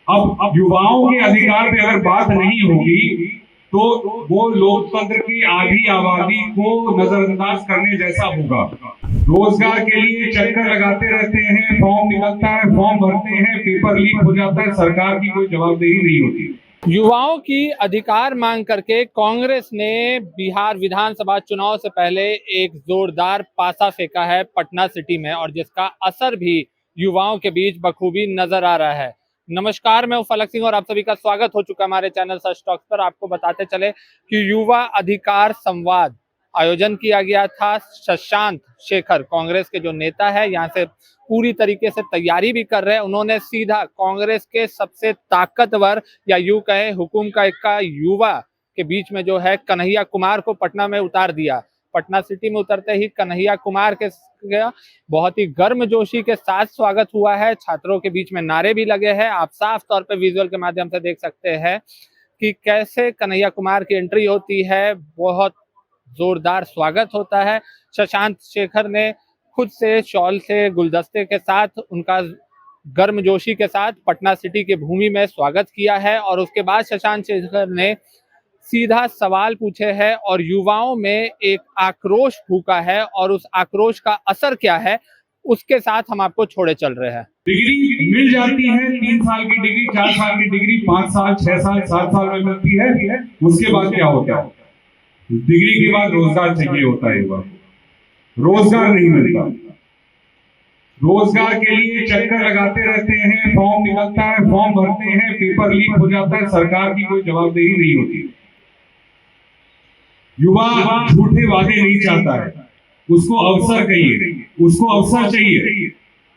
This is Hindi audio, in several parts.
अब युवाओं के अधिकार पे अगर बात नहीं होगी तो वो लोकतंत्र की आधी आबादी को नजरअंदाज करने जैसा होगा। रोजगार के लिए चक्कर लगाते रहते हैं, फॉर्म निकलता है, फॉर्म भरते हैं, पेपर लीक हो जाता है, सरकार की कोई जवाबदेही नहीं होती। युवाओं की अधिकार मांग करके कांग्रेस ने बिहार विधानसभा चुनाव से पहले एक जोरदार पासा फेंका है पटना सिटी में, और जिसका असर भी युवाओं के बीच बखूबी नजर आ रहा है। नमस्कार, मैं फलक सिंह और आप सभी का स्वागत हो चुका है हमारे चैनल सच टॉक्स पर। आपको बताते चले कि युवा अधिकार संवाद आयोजन किया गया था। शशांक शेखर कांग्रेस के जो नेता है यहाँ से पूरी तरीके से तैयारी भी कर रहे हैं। उन्होंने सीधा कांग्रेस के सबसे ताकतवर या यूं कहें हुकुम का इक्का युवा के बीच में जो है कन्हैया कुमार को पटना में उतार दिया। पटना सिटी में उतरते ही कन्हैया कुमार के बहुत ही गर्मजोशी के साथ स्वागत हुआ है। छात्रों के बीच में नारे भी लगे हैं। आप साफ तौर पे विजुअल के माध्यम से देख सकते हैं कि कैसे कन्हैया कुमार की एंट्री होती है। बहुत जोरदार स्वागत होता है। शशांक शेखर ने खुद से शॉल से गुलदस्ते के साथ उनका गर्मजोशी के साथ पटना सिटी के भूमि में स्वागत किया है, और उसके बाद शशांक शेखर ने सीधा सवाल पूछे हैं और युवाओं में एक आक्रोश फूका है, और उस आक्रोश का असर क्या है उसके साथ हम आपको छोड़े चल रहे हैं। डिग्री मिल जाती है, 3 साल की डिग्री, 4 साल की डिग्री, 5 साल, 6 साल, 7 साल में मिलती है। उसके बाद क्या होता है? डिग्री के बाद रोजगार चाहिए होता है। रोजगार नहीं मिलता, रोजगार के लिए चक्कर लगाते रहते हैं, फॉर्म निकलता है, फॉर्म भरते हैं, पेपर लीक हो जाता है, सरकार की कोई जवाबदेही नहीं होती। युवा झूठे वादे नहीं चाहता है, उसको अवसर चाहिए, उसको अवसर चाहिए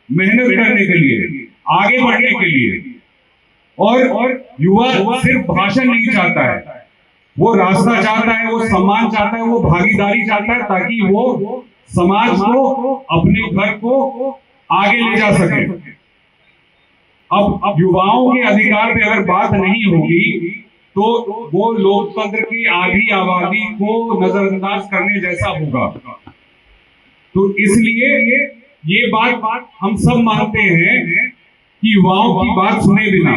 मेहनत करने के लिए, आगे बढ़ने के लिए। और युवा सिर्फ भाषण नहीं चाहता है, वो रास्ता चाहता है, वो सम्मान चाहता है, वो भागीदारी चाहता है, ताकि वो समाज को, अपने घर को आगे ले जा सके। अब युवाओं के अधिकार पे अगर बात नहीं होगी तो वो लोकतंत्र की आधी आबादी को नजरअंदाज करने जैसा होगा। तो इसलिए ये बात हम सब मानते हैं कि युवाओं की बात सुने बिना,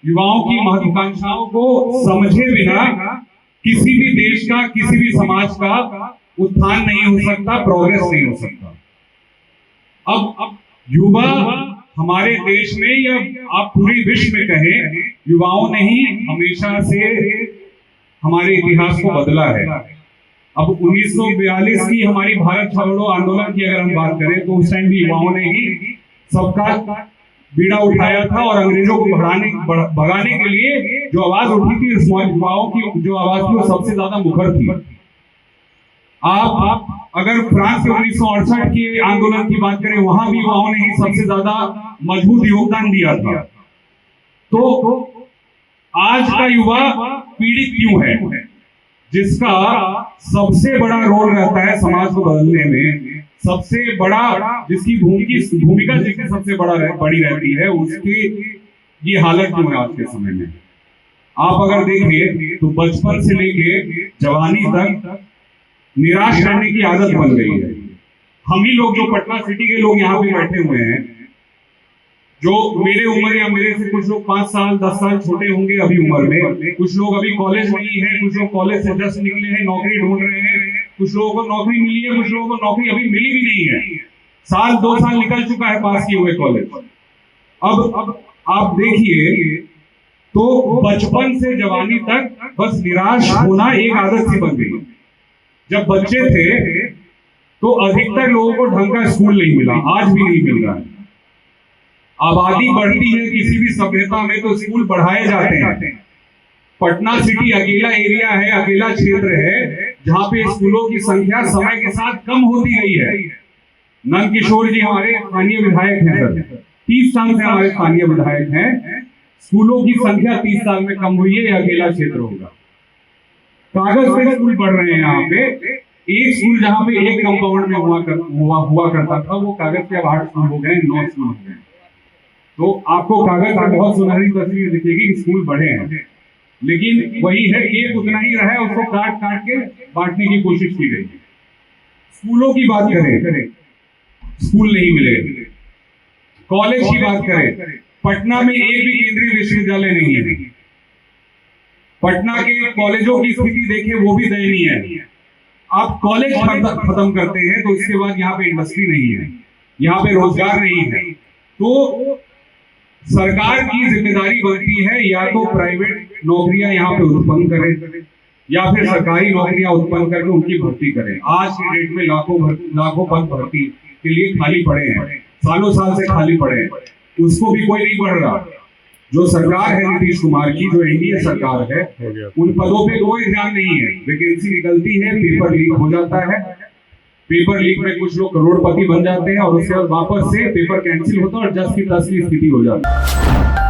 युवाओं की महत्वाकांक्षाओं को समझे बिना किसी भी देश का, किसी भी समाज का उत्थान नहीं हो सकता, प्रोग्रेस नहीं हो सकता। अब युवा हमारे देश में या आप पूरे विश्व में कहें, युवाओं ने ही हमेशा से हमारे इतिहास को बदला है। अब 1942 की हमारी भारत छोड़ो आंदोलन की अगर हम बात करें तो उस टाइम भी युवाओं ने ही सबका बीड़ा उठाया था, और अंग्रेजों को भगाने के लिए जो आवाज उठी थी, युवाओं की जो आवाज थी वो सबसे ज्यादा मुखर थी। आप अगर फ्रांस के 1968 के आंदोलन की बात करें, वहां भी युवाओं ने ही सबसे ज्यादा मजबूत योगदान दिया था। तो आज का युवा पीड़ित क्यों है? जिसका सबसे बड़ा रोल रहता है समाज को बदलने में, सबसे बड़ा जिसकी भूमिका जिसकी सबसे बड़ी रहती है, उसकी ये हालत क्यों है आज के समय में? आप अगर देखें तो बचपन से लेके जवानी तक निराश करने की आदत बन गई है। हम ही लोग, जो पटना सिटी के लोग यहाँ पे बैठे हुए हैं, जो मेरे उम्र या मेरे से कुछ लोग 5 साल 10 साल छोटे होंगे अभी उम्र में, कुछ लोग अभी कॉलेज में ही हैं, कुछ लोग कॉलेज से जस्ट निकले हैं, नौकरी ढूंढ रहे हैं, कुछ लोगों को नौकरी मिली है, कुछ लोगों को नौकरी अभी मिली भी नहीं है, साल 2 साल निकल चुका है पास किए हुए कॉलेज। अब आप देखिए तो बचपन से जवानी तक बस निराश होना एक आदत सी बन गई। जब बच्चे थे तो अधिकतर लोगों को ढंग का स्कूल नहीं मिला, आज भी नहीं मिल रहा है। आबादी बढ़ती है किसी भी सभ्यता में तो स्कूल बढ़ाए जाते हैं। पटना सिटी अकेला एरिया है, अकेला क्षेत्र है जहां पे स्कूलों की संख्या समय के साथ कम होती गई है। नंद किशोर जी हमारे स्थानीय विधायक हैं सर, 30 साल से हमारे स्थानीय विधायक हैं। स्कूलों की संख्या 30 साल में कम हुई है, यह अकेला क्षेत्र होगा। कागज पे स्कूल पढ़ रहे हैं यहाँ पे। एक स्कूल जहाँ पे एक कंपाउंड में हुआ करता था, वो कागज पे 8 स्कूल हो गए, 9 स्कूल हो गए। तो आपको कागज पे बहुत सुनहरी तस्वीर दिखेगी कि स्कूल बढ़े हैं, लेकिन वही है, एक उतना ही रहा है, उसको काट काट के बांटने की कोशिश की गई। स्कूलों की बात करें, स्कूल नहीं मिले। कॉलेज की बात करें, पटना में एक भी केंद्रीय विश्वविद्यालय नहीं है। पटना के कॉलेजों की स्थिति देखें, वो भी दयनीय है। आप कॉलेज खत्म करते हैं तो इसके बाद यहाँ पे इंडस्ट्री नहीं है, यहाँ पे रोजगार नहीं है। तो सरकार की जिम्मेदारी बनती है या तो प्राइवेट नौकरियां यहाँ पे उत्पन्न करें या फिर सरकारी नौकरियां उत्पन्न करके उनकी भर्ती करें। आज के डेट में लाखों पद भर्ती के लिए खाली पड़े हैं, सालों साल से खाली पड़े हैं, उसको भी कोई नहीं बढ़ रहा। जो सरकार है नीतीश कुमार की, जो एनडीए सरकार है, उन पदों पे कोई ध्यान नहीं है। वैकेंसी निकलती है, पेपर लीक हो जाता है, पेपर लीक में कुछ लोग करोड़पति बन जाते हैं और उसके बाद वापस से पेपर कैंसिल होता है और जस की तस की स्थिति हो जाती है।